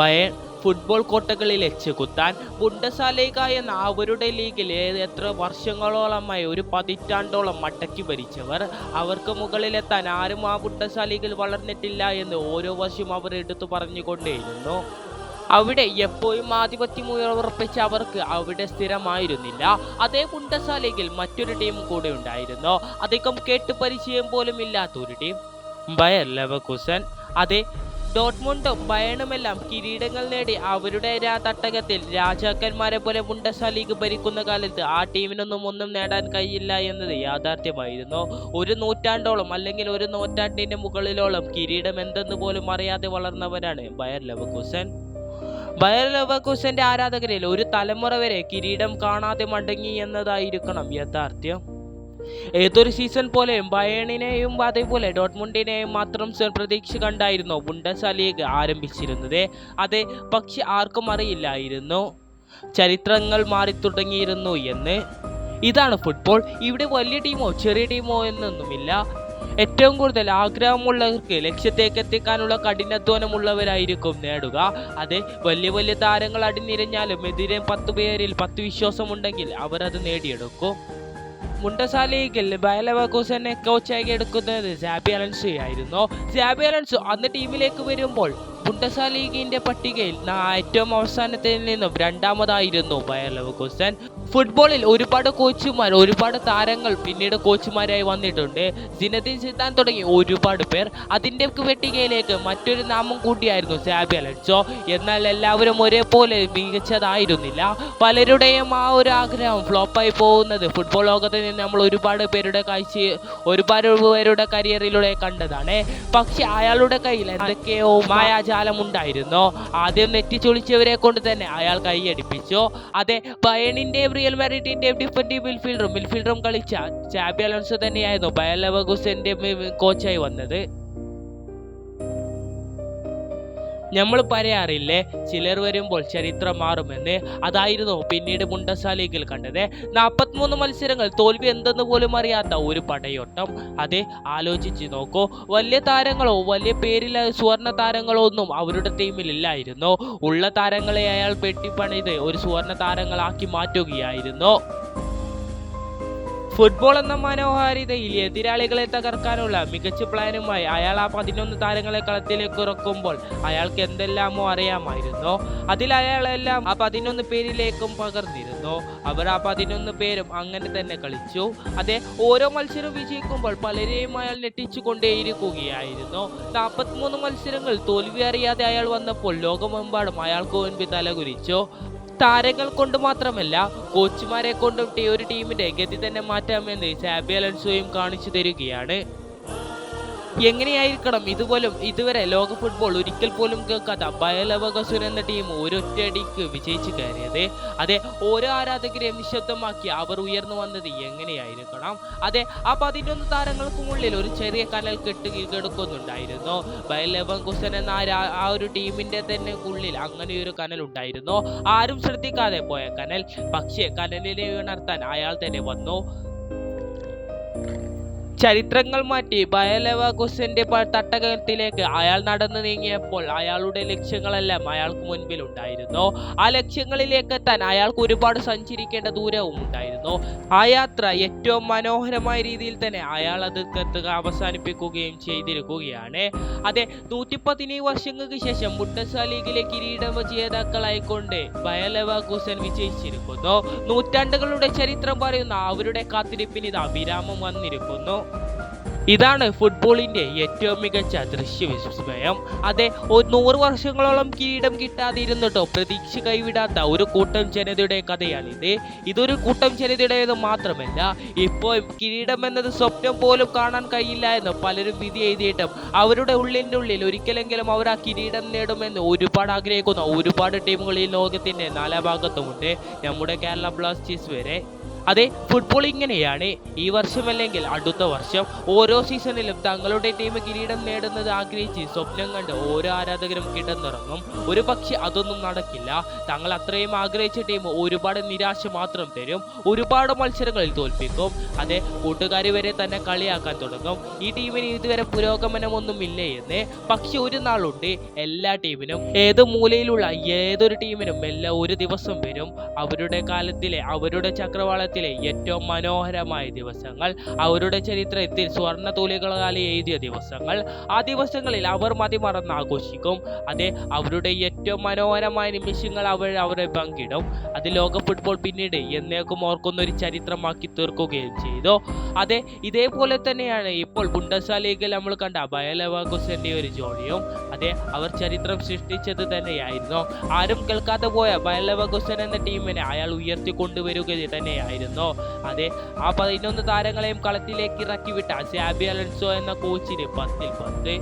Bayern football കോട്ടകളിൽ എച്ചുകുത്താൻ Bundesliga എന്ന അവരുടെ ലീഗിൽ എത്ര വർഷങ്ങളോളമായി ഒരു പതിറ്റാണ്ടോളം മടക്കി ഭരിച്ചവർ. അവർക്ക് മുകളിലെത്താൻ ആരും ആ ബുണ്ടസ്ലീഗയിൽ വളർന്നിട്ടില്ല എന്ന് ഓരോ വർഷവും അവർ എടുത്തു പറഞ്ഞുകൊണ്ടേയിരുന്നു. അവിടെ എപ്പോഴും ആധിപത്യം ഉറപ്പിച്ച അവർക്ക് അവിടെ സ്ഥിരമായിരുന്നില്ല. അതേ ബുണ്ടസ്ലീഗയിൽ മറ്റൊരു ടീം കൂടെ ഉണ്ടായിരുന്നു, അധികം കേട്ട് പരിചയം പോലും ഇല്ലാത്ത ഒരു ടീം, ബയർ ലെവർകുസൻ. അതേ ഡോട്ട്മുണ്ടും ബയേണുമെല്ലാം കിരീടങ്ങൾ നേടി അവരുടെ തട്ടകത്തിൽ രാജാക്കന്മാരെ പോലെ ബുണ്ടസ്ലീഗ ഭരിക്കുന്ന കാലത്ത് ആ ടീമിനൊന്നും ഒന്നും നേടാൻ കഴിയില്ല എന്നത് യാഥാർത്ഥ്യമായിരുന്നു. ഒരു നൂറ്റാണ്ടോളം അല്ലെങ്കിൽ ഒരു നൂറ്റാണ്ടിന്റെ മുകളിലോളം കിരീടം എന്തെന്ന് പോലും അറിയാതെ വളർന്നവരാണ് ബയർ ലെവർകുസൻ. ബയർ ലെവർകുസന്റെ ആരാധകരിൽ ഒരു തലമുറ വരെ കിരീടം കാണാതെ മടങ്ങി എന്നതായിരിക്കണം യാഥാർത്ഥ്യം. ഏതൊരു സീസൺ പോലെയും ബയേണിനെയും അതേപോലെ ഡോട്ട്മുണ്ടിനെയും മാത്രം പ്രതീക്ഷ കണ്ടായിരുന്നു ബുണ്ടസ്ലീഗ ആരംഭിച്ചിരുന്നത്. അതെ, പക്ഷെ ആർക്കും അറിയില്ലായിരുന്നു ചരിത്രങ്ങൾ മാറി തുടങ്ങിയിരുന്നു എന്ന്. ഇതാണ് ഫുട്ബോൾ. ഇവിടെ വലിയ ടീമോ ചെറിയ ടീമോ എന്നൊന്നുമില്ല. ഏറ്റവും കൂടുതൽ ആഗ്രഹമുള്ളവർക്ക് ലക്ഷ്യത്തേക്ക് എത്തിക്കാനുള്ള കഠിനാധ്വാനമുള്ളവരായിരിക്കും നേടുക. അത് വലിയ വലിയ താരങ്ങൾ അടിനിരഞ്ഞാലും എതിരെ 10 പേരിൽ 10 വിശ്വാസമുണ്ടെങ്കിൽ അവർ അത് നേടിയെടുക്കും. ബുണ്ടസ്ലീഗയിൽ ബയർ ലെവർകുസനെ കോച്ചായി എടുക്കുന്നത് സാബി അലോൻസോ ആയിരുന്നു. സാബി അലോൻസോ അന്ന് ടീമിലേക്ക് വരുമ്പോൾ ബുണ്ടസ്ലീഗിന്റെ പട്ടികയിൽ ഏറ്റവും അവസാനത്തിൽ നിന്നും 2ാമതായിരുന്നു ബയർ ലെവർകുസൻ. ഫുട്ബോളിൽ ഒരുപാട് കോച്ചുമാർ, ഒരുപാട് താരങ്ങൾ പിന്നീട് കോച്ചുമാരായി വന്നിട്ടുണ്ട്. സിനദീൻ സിദാൻ തുടങ്ങി ഒരുപാട് പേർ. അതിന്റെ പട്ടികയിലേക്ക് മറ്റൊരു നാമം കൂടിയായിരുന്നു സാബി അലോൻസോ. എന്നാൽ എല്ലാവരും ഒരേപോലെ മികച്ചതായിരുന്നില്ല. പലരുടെയും ആ ഒരു ആഗ്രഹം ഫ്ലോപ്പായി പോകുന്നത് ഫുട്ബോൾ ലോകത്ത് നിന്ന് നമ്മൾ ഒരുപാട് പേരുടെ കരിയറിലൂടെ കണ്ടതാണ്. പക്ഷെ അയാളുടെ കയ്യിൽ എന്തൊക്കെയോ മായാജാലമുണ്ടായിരുന്നു. ആദ്യം നെറ്റിച്ചൊളിച്ചവരെ കൊണ്ട് തന്നെ അയാൾ കൈയടിപ്പിച്ചു. അതെ, ബയേണിന്റെയും റിയൽ മാഡ്രിഡിന്റെയും ഡിഫൻഡീവ് മിഡ്ഫീൽഡറും കളിച്ച സാബി അലോൻസോ തന്നെയായിരുന്നു ബയർ ലെവർകുസന്റെ കോച്ചായി വന്നത്. നമ്മൾ പറയാറില്ലേ, ചിലർ വരുമ്പോൾ ചരിത്രം മാറുമെന്ന്. അതായിരുന്നു പിന്നീട് ബുണ്ടസ്ലീഗയിൽ കണ്ടത്. 43 മത്സരങ്ങൾ, തോൽവി എന്തെന്ന് പോലും അറിയാത്ത ഒരു പടയോട്ടം. അതെ, ആലോചിച്ച് നോക്കൂ. വലിയ താരങ്ങളോ വലിയ പേരിലെ സുവർണ താരങ്ങളോ ഒന്നും അവരുടെ ടീമിൽ ഇല്ലായിരുന്നു. ഉള്ള താരങ്ങളെ അയാൾ വെട്ടിപ്പണിത് ഒരു സുവർണ താരങ്ങളാക്കി മാറ്റുകയായിരുന്നു. ഫുട്ബോൾ എന്ന മനോഹാരിതയിൽ എതിരാളികളെ തകർക്കാനുള്ള മികച്ച പ്ലാനുമായി അയാൾ ആ 11 താരങ്ങളെ കളത്തിലേക്ക് ഇറക്കുമ്പോൾ അയാൾക്ക് എന്തെല്ലാമോ അറിയാമായിരുന്നു. അതിൽ അയാളെല്ലാം ആ 11 പേരിലേക്കും പകർന്നിരുന്നു. അവർ ആ 11 പേരും അങ്ങനെ തന്നെ കളിച്ചു. അതെ, ഓരോ മത്സരം വിജയിക്കുമ്പോൾ പലരെയും അയാൾ ഞെട്ടിച്ചു കൊണ്ടേയിരിക്കുകയായിരുന്നു. 43 മത്സരങ്ങൾ തോൽവി അറിയാതെ അയാൾ വന്നപ്പോൾ ലോകമെമ്പാടും അയാൾക്ക് മുൻപിൽ തലകുനിച്ചു. താരങ്ങൾ കൊണ്ട് മാത്രമല്ല, കോച്ചുമാരെ കൊണ്ടും ഒരു ടീമിന്റെ ഗതി തന്നെ മാറ്റാമെന്ന് സാബി അലോൻസോയും കാണിച്ചു തരികയാണ്. എങ്ങനെയായിരിക്കണം ഇതുവരെ ലോക ഫുട്ബോൾ ഒരിക്കൽ പോലും കേൾക്കാത്ത ബയർ ലെവർകുസൻ എന്ന ടീം ഒരൊറ്റയടിക്ക് വിജയിച്ചു കയറിയത്. അതെ, ഓരോ ആരാധകരെയും നിശബ്ദമാക്കി അവർ ഉയർന്നു വന്നത് എങ്ങനെയായിരിക്കണം. അതെ, ആ 11 താരങ്ങൾക്കുമുള്ളിൽ ഒരു ചെറിയ കനൽ കെടുക്കുന്നുണ്ടായിരുന്നു. ബയർ ലെവർകുസൻ എന്ന ആ ഒരു ടീമിന്റെ തന്നെ ഉള്ളിൽ അങ്ങനെയൊരു കനൽ ഉണ്ടായിരുന്നു. ആരും ശ്രദ്ധിക്കാതെ പോയ കനൽ. പക്ഷേ കനലിനെ ഉണർത്താൻ അയാൾ തന്നെ വന്നു. ചരിത്രങ്ങൾ മാറ്റി ബയർ ലെവർകുസന്റെ തട്ടകത്തിലേക്ക് അയാൾ നടന്നു നീങ്ങിയപ്പോൾ അയാളുടെ ലക്ഷ്യങ്ങളെല്ലാം അയാൾക്ക് മുൻപിൽ ഉണ്ടായിരുന്നു. ആ ലക്ഷ്യങ്ങളിലേക്ക് എത്താൻ അയാൾക്ക് ഒരുപാട് സഞ്ചരിക്കേണ്ട ദൂരവും ഉണ്ടായിരുന്നു. ആ യാത്ര ഏറ്റവും മനോഹരമായ രീതിയിൽ തന്നെ അയാൾ അത് അവസാനിപ്പിക്കുകയും ചെയ്തിരിക്കുകയാണ്. അതെ, 117 വർഷങ്ങൾക്ക് ശേഷം ബുണ്ടസ്ലീഗയിലെ കിരീട ജേതാക്കളായിക്കൊണ്ട് ബയർ ലെവർകുസൻ വിജയിച്ചിരിക്കുന്നു. നൂറ്റാണ്ടുകളുടെ ചരിത്രം പറയുന്ന അവരുടെ കാത്തിരിപ്പിന് ഇതാ വിരാമം വന്നിരിക്കുന്നു. ഇതാണ് ഫുട്ബോളിന്റെ ഏറ്റവും മികച്ച ദൃശ്യവിസ്മയം. അതെ, 100 വർഷങ്ങളോളം കിരീടം കിട്ടാതിരുന്നിട്ടോ പ്രതീക്ഷ കൈവിടാത്ത ഒരു കൂട്ടം ജനതയുടെ കഥയാണിത്. ഇതൊരു കൂട്ടം ജനതയുടേത് മാത്രമല്ല, ഇപ്പോൾ കിരീടം എന്നത് സ്വപ്നം പോലും കാണാൻ കഴിയില്ല എന്ന് പലരും വിധി എഴുതിയിട്ടും അവരുടെ ഉള്ളിൽ ഒരിക്കലെങ്കിലും അവർ ആ കിരീടം നേടുമെന്ന് ഒരുപാട് ആഗ്രഹിക്കുന്ന ഒരുപാട് ടീമുകൾ ഈ ലോകത്തിന്റെ നാനാഭാഗത്തുമുണ്ട്, നമ്മുടെ കേരള ബ്ലാസ്റ്റേഴ്സ് വരെ. അതെ, ഫുട്ബോൾ ഇങ്ങനെയാണ്. ഈ വർഷമല്ലെങ്കിൽ അടുത്ത വർഷം ഓരോ സീസണിലും തങ്ങളുടെ ടീം കിരീടം നേടുന്നത് ആഗ്രഹിച്ച് സ്വപ്നം കണ്ട് ഓരോ ആരാധകരും കിടന്നുറങ്ങും. ഒരു പക്ഷെ അതൊന്നും നടക്കില്ല. തങ്ങൾ അത്രയും ആഗ്രഹിച്ച ടീം ഒരുപാട് നിരാശ മാത്രം തരും. ഒരുപാട് മത്സരങ്ങളിൽ തോൽപ്പിക്കും. അതെ, കൂട്ടുകാർ വരെ തന്നെ കളിയാക്കാൻ തുടങ്ങും. ഈ ടീമിന് ഇതുവരെ പുരോഗമനമൊന്നുമില്ലേ എന്ന്. പക്ഷെ ഒരു നാളുണ്ട്, എല്ലാ ടീമിനും ഏത് മൂലയിലുള്ള ഏതൊരു ടീമിനും എല്ലാം ഒരു ദിവസം വരും. അവരുടെ കാലത്തിലെ അവരുടെ ചക്രവാളത്തിലെ ഏറ്റവും മനോഹരമായ ദിവസങ്ങൾ, അവരുടെ ചരിത്രത്തിൽ സ്വർണ്ണ തൂലികളാൽ എഴുതിയ ദിവസങ്ങൾ. ആ ദിവസങ്ങളിൽ അവർ മതിമറന്ന് ആഘോഷിക്കും. അതെ, അവരുടെ ഏറ്റവും മനോഹരമായ നിമിഷങ്ങൾ അവരെ പങ്കിടും. അത് ലോക ഫുട്ബോൾ പിന്നീട് എന്നേക്കും ഓർക്കുന്ന ഒരു ചരിത്രമാക്കി തീർക്കുകയും ചെയ്തു. അതെ, ഇതേപോലെ തന്നെയാണ് ഇപ്പോൾ ബുണ്ടസ്ലിഗ ലീഗിൽ നമ്മൾ കണ്ട ബയർ ലെവർകുസന്റെ ഒരു ജോഡിയും. അതെ, അവർ ചരിത്രം സൃഷ്ടിച്ചത് തന്നെയായിരുന്നു. ആരും കേൾക്കാതെ പോയ ബയർ ലെവർകുസൻ എന്ന ടീമിനെ അയാൾ ഉയർത്തിക്കൊണ്ടുവരിക തന്നെയായിരുന്നു. അതെ, ആ 11 താരങ്ങളെയും കളത്തിലേക്ക് ഇറക്കി വിട്ട സാബി അലോൺസോ എന്ന കോച്ചിന് 10-10.